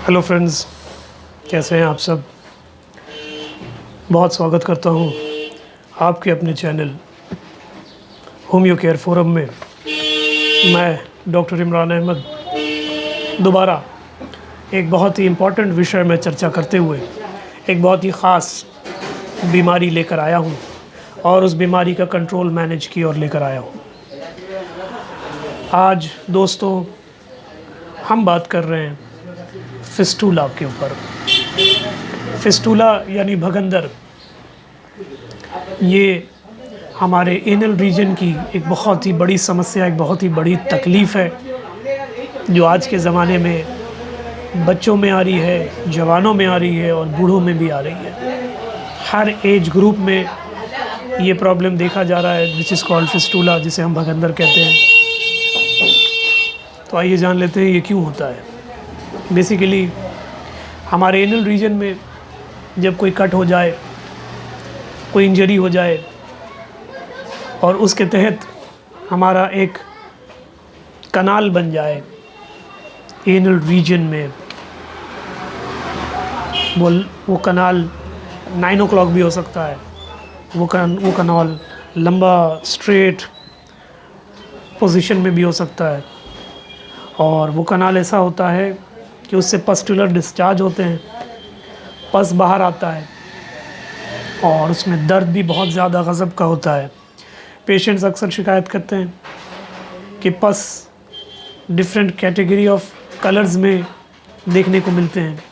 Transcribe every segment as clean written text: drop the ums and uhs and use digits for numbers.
Hello friends, कैसे हैं आप सब। बहुत स्वागत करता हूं आपके अपने चैनल होम्यो केयर फोरम में। मैं डॉक्टर इमरान अहमद दोबारा एक बहुत ही इम्पोर्टेंट विषय में चर्चा करते हुए एक बहुत ही ख़ास बीमारी लेकर आया हूं और उस बीमारी का कंट्रोल मैनेज की ओर लेकर आया हूं। आज दोस्तों हम बात कर रहे हैं फिस्टूला के ऊपर। फिस्टूला यानी भगंदर, ये हमारे एनल रीजन की एक बहुत ही बड़ी समस्या, एक बहुत ही बड़ी तकलीफ़ है जो आज के ज़माने में बच्चों में आ रही है, जवानों में आ रही है और बूढ़ों में भी आ रही है। हर एज ग्रुप में ये प्रॉब्लम देखा जा रहा है, विच इज़ कॉल्ड फिस्टूला, जिसे हम भगंदर कहते हैं। तो आइए जान लेते हैं ये क्यों होता है। बेसिकली हमारे एनल रीजन में जब कोई कट हो जाए, कोई इंजरी हो जाए और उसके तहत हमारा एक कनाल बन जाए एनल रीजन में, वो कनाल 9 o'clock भी हो सकता है, वो कनाल लंबा स्ट्रेट पोजीशन में भी हो सकता है और वो कनाल ऐसा होता है कि उससे पस्टुलर डिस्चार्ज होते हैं, पस बाहर आता है और उसमें दर्द भी बहुत ज़्यादा गज़ब का होता है। पेशेंट्स अक्सर शिकायत करते हैं कि पस डिफरेंट कैटेगरी ऑफ कलर्स में देखने को मिलते हैं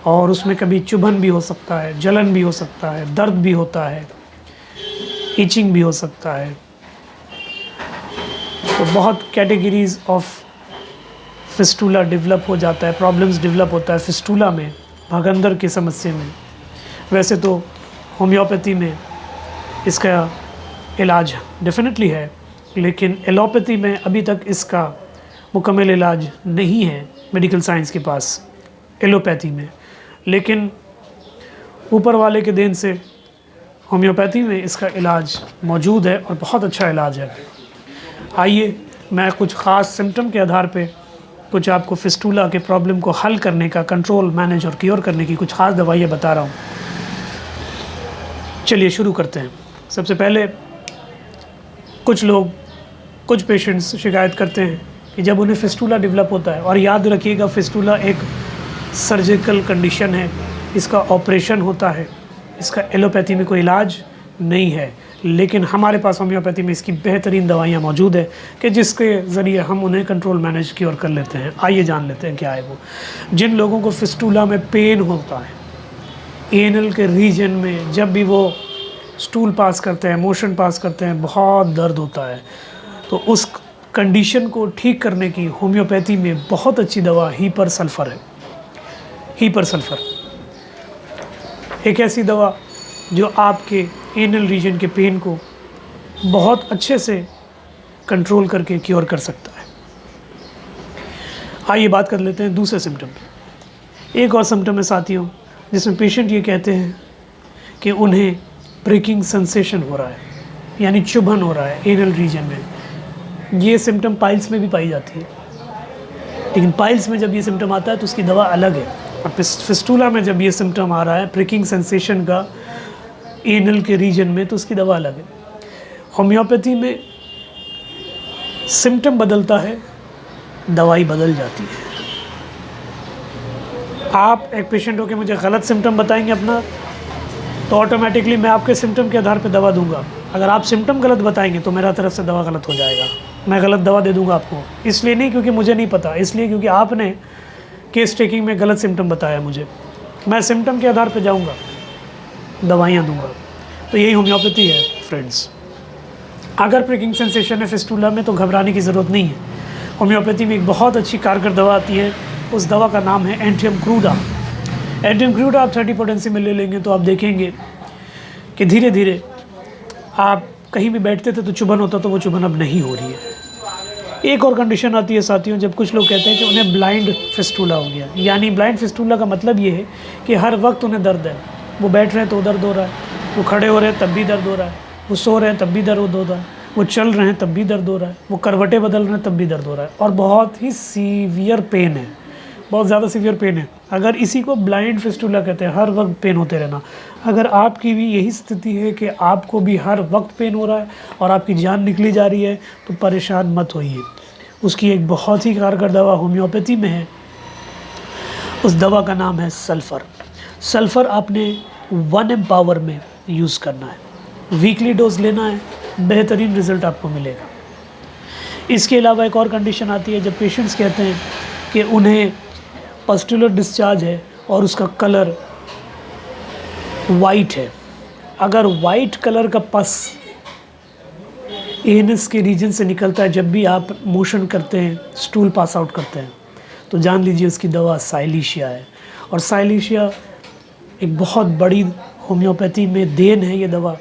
और उसमें कभी चुभन भी हो सकता है, जलन भी हो सकता है, दर्द भी होता है, इचिंग भी हो सकता है। तो बहुत कैटेगरीज़ ऑफ फिस्टूला डेवलप हो जाता है, प्रॉब्लम्स डेवलप होता है फिस्टूला में, भगंदर की समस्या में। वैसे तो होम्योपैथी में इसका इलाज डेफिनेटली है, लेकिन एलोपैथी में अभी तक इसका मुकम्मल इलाज नहीं है मेडिकल साइंस के पास, एलोपैथी में। लेकिन ऊपर वाले के देन से होम्योपैथी में इसका इलाज मौजूद है और बहुत अच्छा इलाज है। आइए मैं कुछ ख़ास सिम्टम के आधार पे कुछ आपको फिस्टूला के प्रॉब्लम को हल करने का, कंट्रोल, मैनेज और क्योर करने की कुछ ख़ास दवाइयाँ बता रहा हूँ। चलिए शुरू करते हैं। सबसे पहले कुछ पेशेंट्स शिकायत करते हैं कि जब उन्हें फिस्टूला डेवलप होता है, और याद रखिएगा फिस्टूला एक सर्जिकल कंडीशन है, इसका ऑपरेशन होता है, इसका एलोपैथी में कोई इलाज नहीं है, लेकिन हमारे पास होम्योपैथी में इसकी बेहतरीन दवाइयाँ मौजूद है कि जिसके ज़रिए हम उन्हें कंट्रोल, मैनेज की ओर कर लेते हैं। आइए जान लेते हैं क्या है वो। जिन लोगों को फिस्टूला में पेन होता है एनल के रीजन में, जब भी वो स्टूल पास करते हैं, मोशन पास करते हैं, बहुत दर्द होता है, तो उस कंडीशन को ठीक करने की होम्योपैथी में बहुत अच्छी दवा हीपर सल्फ़र है। हीपर सल्फ़र एक ऐसी दवा जो आपके एनल रीजन के पेन को बहुत अच्छे से कंट्रोल करके क्योर कर सकता है। आइए बात कर लेते हैं दूसरे सिम्टम पे। एक और सिम्टम है साथियों, जिसमें पेशेंट ये कहते हैं कि उन्हें ब्रेकिंग सेंसेशन हो रहा है, यानी चुभन हो रहा है एनल रीजन में। ये सिम्टम पाइल्स में भी पाई जाती है, लेकिन पाइल्स में जब ये सिम्टम आता है तो उसकी दवा अलग है, और फिस्टूला में जब ये सिम्टम आ रहा है ब्रेकिंग सेंसेशन का एनल के रीजन में, तो उसकी दवा अलग है। होम्योपैथी में सिम्टम बदलता है, दवाई बदल जाती है। आप एक पेशेंट हो के मुझे गलत सिम्टम बताएंगे अपना, तो ऑटोमेटिकली मैं आपके सिम्टम के आधार पे दवा दूंगा। अगर आप सिम्टम गलत बताएंगे तो मेरा तरफ से दवा गलत हो जाएगा, मैं गलत दवा दे दूंगा आपको। इसलिए नहीं क्योंकि मुझे नहीं पता, इसलिए क्योंकि आपने केस टेकिंग में गलत सिम्टम बताया मुझे। मैं सिम्टम के आधार पे जाऊंगा, दवाइयाँ दूंगा। तो यही होम्योपैथी है फ्रेंड्स। अगर प्रिकिंग सेंसेशन है फिस्टूला में तो घबराने की ज़रूरत नहीं है। होम्योपैथी में एक बहुत अच्छी कारगर दवा आती है, उस दवा का नाम है एंटियम क्रूडा। एंटियम क्रूडा आप 30 पोटेंसी में ले लेंगे तो आप देखेंगे कि धीरे धीरे आप कहीं भी बैठते थे तो चुभन होता, तो वो चुभन अब नहीं हो रही है। एक और कंडीशन आती है साथियों, जब कुछ लोग कहते हैं कि उन्हें ब्लाइंड फिस्टूला हो गया। यानी ब्लाइंड फिस्टूला का मतलब ये है कि हर वक्त उन्हें दर्द है। वो बैठ रहे हैं तो दर्द हो रहा है, वो खड़े हो रहे हैं तब भी दर्द हो रहा है, वो सो रहे हैं तब भी दर्द हो रहा है, वो चल रहे हैं तब भी दर्द हो रहा है, वो करवटें बदल रहे हैं तब भी दर्द हो रहा है, और बहुत ही सीवियर पेन है, बहुत ज़्यादा सीवियर पेन है। अगर इसी को ब्लाइंड फिस्टुला कहते हैं, हर वक्त पेन होते रहना। अगर आपकी भी यही स्थिति है कि आपको भी हर वक्त पेन हो रहा है और आपकी जान निकली जा रही है, तो परेशान मत होइए। उसकी एक बहुत ही कारगर दवा होम्योपैथी में है, उस दवा का नाम है सल्फ़र। सल्फ़र आपने 1 एम्पावर में यूज़ करना है, वीकली डोज लेना है, बेहतरीन रिज़ल्ट आपको मिलेगा। इसके अलावा एक और कंडीशन आती है जब पेशेंट्स कहते हैं कि उन्हें पस्टुलर डिस्चार्ज है और उसका कलर वाइट है। अगर वाइट कलर का पस एनस के रीजन से निकलता है जब भी आप मोशन करते हैं, स्टूल पास आउट करते हैं, तो जान लीजिए उसकी दवा साइलीशिया है। और साइलीशिया एक बहुत बड़ी होम्योपैथी में देन है। ये दवा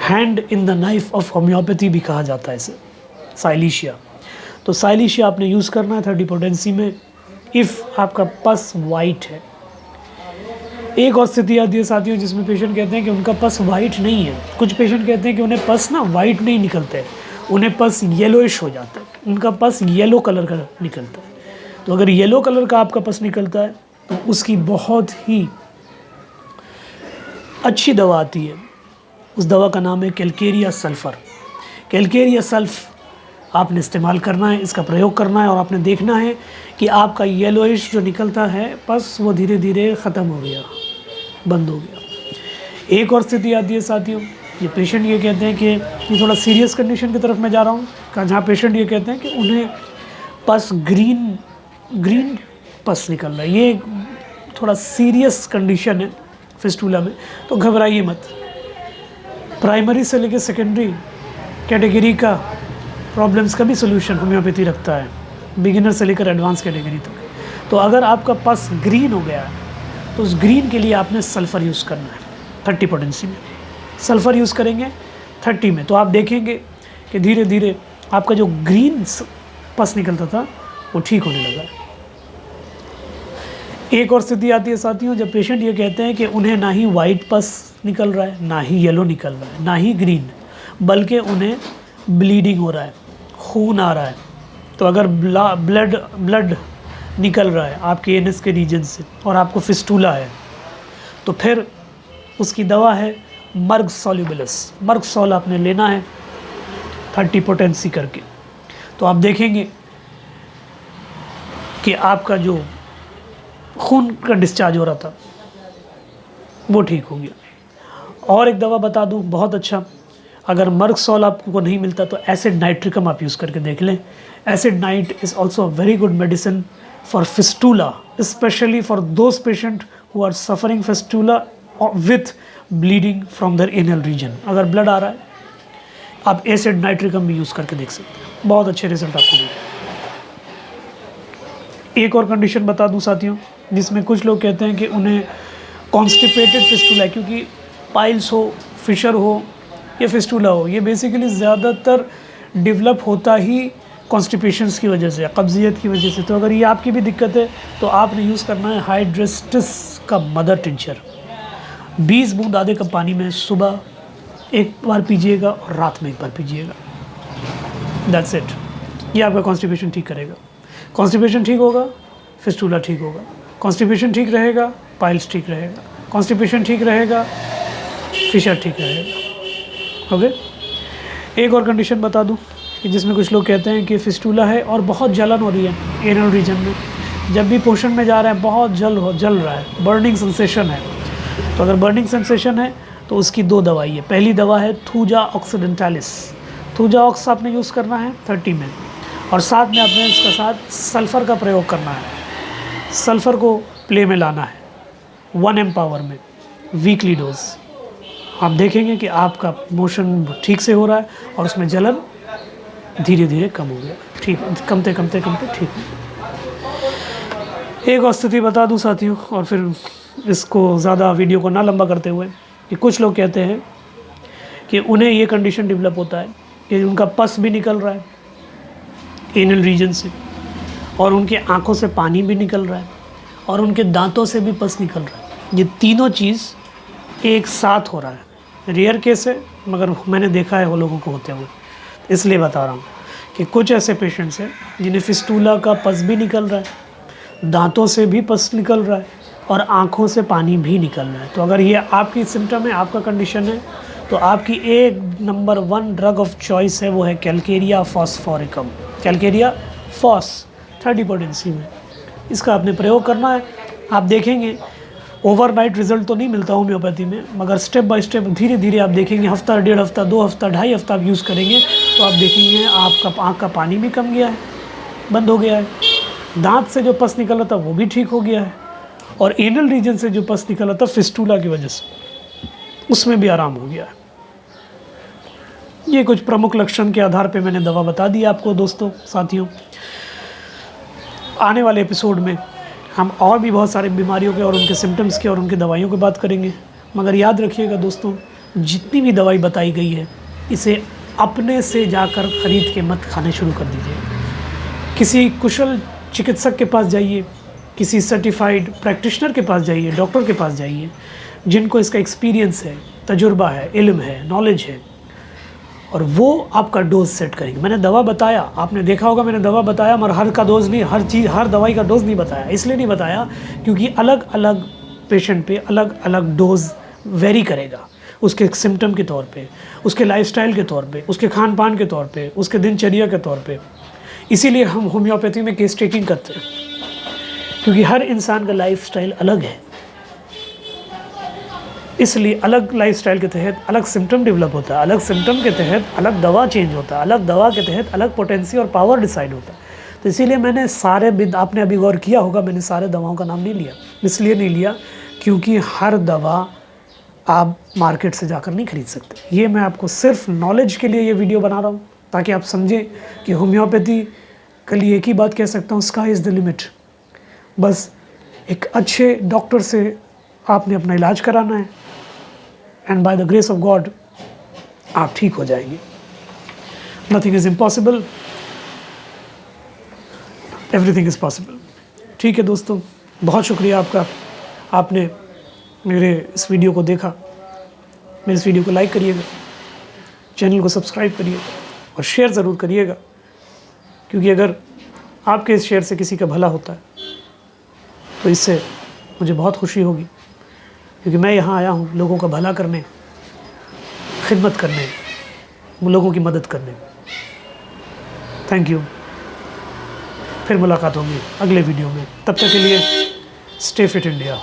hand in the knife of homeopathy भी कहा जाता है इसे, साइलीशिया। तो साइलीशिया आपने यूज़ करना है 30 पोटेंसी में, इफ़ आपका पस वाइट है। एक और स्थिति आती है साथियों जिसमें पेशेंट कहते हैं कि उनका पस वाइट नहीं है। कुछ पेशेंट कहते हैं कि उन्हें पस ना वाइट नहीं निकलते, उन्हें पस येलोइश हो जाता है, उनका पस येलो कलर का निकलता है। तो अगर येलो कलर का आपका पस निकलता है तो उसकी बहुत ही अच्छी दवा आती है। उस दवा का नाम है कैलकेरिया सल्फ़र। कैलकेरिया सल्फ़ आपने इस्तेमाल करना है, इसका प्रयोग करना है, और आपने देखना है कि आपका येलोइश जो निकलता है पस वो धीरे धीरे ख़त्म हो गया, बंद हो गया। एक और स्थिति आती है साथियों, ये पेशेंट ये कहते हैं कि ये थोड़ा सीरियस कंडीशन की तरफ मैं जा रहा हूँ, जहाँ पेशेंट ये कहते हैं कि उन्हें पस ग्रीन पस निकल रहा है। ये थोड़ा सीरियस कंडीशन है फिस्टुला में, तो घबराइए मत। प्राइमरी से लेकर सेकेंडरी कैटेगरी का प्रॉब्लम्स का भी सोल्यूशन होम्योपैथी रखता है, बिगिनर से लेकर एडवांस कैटेगरी तक। तो अगर आपका पस ग्रीन हो गया है तो उस ग्रीन के लिए आपने सल्फ़र यूज़ करना है 30 पोटेंसी में। सल्फ़र यूज़ करेंगे 30 में, तो आप देखेंगे कि धीरे धीरे आपका जो ग्रीन पस निकलता था वो ठीक होने लगा है। एक और स्थिति आती है साथियों जब पेशेंट ये कहते हैं कि उन्हें ना ही वाइट पस निकल रहा है, ना ही येलो निकल रहा है, ना ही ग्रीन, बल्कि उन्हें ब्लीडिंग हो रहा है, खून आ रहा है। तो अगर ब्लड निकल रहा है आपके एनस के रीजन से और आपको फिस्टुला है, तो फिर उसकी दवा है मर्ग सोल्यूबलस। मर्ग सोल आपने लेना है 30 पोटेंसी करके। तो आप देखेंगे कि आपका जो खून का डिस्चार्ज हो रहा था वो ठीक हो गया। और एक दवा बता दूं बहुत अच्छा, अगर मर्ग सोल आपको नहीं मिलता तो एसिड नाइट्रिकम आप यूज़ करके देख लें। Acid nit is also very good medicine for fistula, specially for those patient who are suffering fistula with bleeding from their anal region. अगर ब्लड आ रहा है आप एसिड नाइट्रिकम भी यूज़ करके देख सकते हैं, बहुत अच्छे रिजल्ट आपको मिलेंगे। एक और कंडीशन बता दूं साथियों जिसमें कुछ लोग कहते हैं कि उन्हें कॉन्स्टिपेटेड फिस्टुला है, क्योंकि पाइल्स हो, फिशर हो या फिस्टुला हो, ये बेसिकली ज़्यादातर डेवलप होता ही कॉन्स्टिपेशंस की वजह से, कब्जियत की वजह से। तो अगर ये आपकी भी दिक्कत है तो आपने यूज़ करना है हाइड्रेस्टिस का मदर टिंचर। 20 बूंद आधे कप पानी में सुबह एक बार पीजिएगा और रात में एक बार पीजिएगा, दैट्स इट। ये आपका कॉन्स्टिपेशन ठीक करेगा। कॉन्स्टिपेशन ठीक होगा, फिस्टुला ठीक होगा। कॉन्स्टिपेशन ठीक रहेगा, पाइल्स ठीक रहेगा। कॉन्स्टिपेशन ठीक रहेगा, फिशर ठीक रहेगा। ओके। एक और कंडीशन बता दूं कि जिसमें कुछ लोग कहते हैं कि फिस्टुला है और बहुत जलन हो रही है एनल रीजन में, जब भी पोषण में जा रहे हैं बहुत जल रहा है, बर्निंग सेंसेशन है। तो अगर बर्निंग सेंसेशन है तो उसकी 2 दवाई है। पहली दवा है थूजा ऑक्सीडेंटालिस। थूजा ऑक्स आपने यूज़ करना है 30 में, और साथ में आपने इसका साथ सल्फ़र का प्रयोग करना है। सल्फ़र को प्ले में लाना है 1 एम्पावर में, वीकली डोज। आप देखेंगे कि आपका मोशन ठीक से हो रहा है और उसमें जलन धीरे धीरे कम हो गया, ठीक कमते ठीक। एक और स्थिति बता दूं साथियों, और फिर इसको ज़्यादा वीडियो को ना लंबा करते हुए, कि कुछ लोग कहते हैं कि उन्हें ये कंडीशन डेवलप होता है कि उनका पस भी निकल रहा है एनल रीजन से, और उनके आँखों से पानी भी निकल रहा है, और उनके दांतों से भी पस निकल रहा है। ये तीनों चीज़ एक साथ हो रहा है। रेयर केस है, मगर मैंने देखा है वो लोगों को होते हुए, इसलिए बता रहा हूँ कि कुछ ऐसे पेशेंट्स हैं जिन्हें फिस्टूला का पस भी निकल रहा है, दांतों से भी पस निकल रहा है और आँखों से पानी भी निकल रहा है। तो अगर ये आपकी सिम्टम है, आपका कंडीशन है, तो आपकी एक नंबर 1 ड्रग ऑफ चॉइस है, वो है calcarea phosphoricum. Calcarea phos 30 potency में, इसका आपने प्रयोग करना है। आप देखेंगे ओवरनाइट रिजल्ट तो नहीं मिलता होम्योपैथी में, मगर स्टेप बाय स्टेप धीरे धीरे आप देखेंगे, हफ्ता, 1.5 हफ्ता, 2 हफ्ता, 2.5 हफ्ता आप यूज़ करेंगे तो आप देखेंगे आपका आँख का पानी भी कम गया है, बंद हो गया है, दांत से जो पस निकला था वो भी ठीक हो गया है, और एनल रीजन से जो पस निकला था फिस्टूला की वजह से उसमें भी आराम हो गया है। ये कुछ प्रमुख लक्षण के आधार पे मैंने दवा बता दी आपको दोस्तों, साथियों। आने वाले एपिसोड में हम और भी बहुत सारी बीमारियों के और उनके सिम्टम्स के और उनकी दवाइयों की बात करेंगे। मगर याद रखिएगा दोस्तों, जितनी भी दवाई बताई गई है इसे अपने से जाकर ख़रीद के मत खाने शुरू कर दीजिए। किसी कुशल चिकित्सक के पास जाइए, किसी सर्टिफाइड प्रैक्टिशनर के पास जाइए, डॉक्टर के पास जाइए, जिनको इसका एक्सपीरियंस है, तजुर्बा है, इल्म है, नॉलेज है, और वो आपका डोज सेट करेंगे। मैंने दवा बताया, आपने देखा होगा मैंने दवा बताया, मगर हर का डोज नहीं, हर दवाई का डोज नहीं बताया। इसलिए नहीं बताया क्योंकि अलग अलग पेशेंट पे अलग अलग डोज वेरी करेगा, उसके सिम्टम के तौर पे, उसके लाइफस्टाइल के तौर पे, उसके खान पान के तौर पे, उसके दिनचर्या के तौर पे। इसीलिए हम होम्योपैथी में केस टेकिंग करते हैं, क्योंकि हर इंसान का लाइफस्टाइल अलग है। इसलिए अलग लाइफस्टाइल के तहत अलग सिम्टम डेवलप होता है, अलग सिम्टम के तहत अलग दवा चेंज होता है, अलग दवा के तहत अलग पोटेंसी और पावर डिसाइड होता है। तो इसीलिए मैंने आपने अभी गौर किया होगा, मैंने सारे दवाओं का नाम नहीं लिया। इसलिए नहीं लिया क्योंकि हर दवा आप मार्केट से जाकर नहीं खरीद सकते। ये मैं आपको सिर्फ नॉलेज के लिए ये वीडियो बना रहा हूँ, ताकि आप समझें कि होम्योपैथी के लिए एक ही बात कह सकता हूँ, स्काई इज़ द लिमिट। बस एक अच्छे डॉक्टर से आपने अपना इलाज कराना है, and by the grace of God आप ठीक हो जाएंगे। Nothing is impossible, everything is possible. ठीक है दोस्तों, बहुत शुक्रिया आपका, आपने मेरे इस वीडियो को देखा। मेरे इस वीडियो को लाइक करिएगा, चैनल को सब्सक्राइब करिएगा और शेयर ज़रूर करिएगा, क्योंकि अगर आपके इस शेयर से किसी का भला होता है तो इससे मुझे बहुत खुशी होगी, क्योंकि मैं यहाँ आया हूँ लोगों का भला करने, खिदमत करने, लोगों की मदद करने। Thank you. फिर मुलाकात होगी अगले वीडियो में, तब तक के लिए स्टे फिट इंडिया।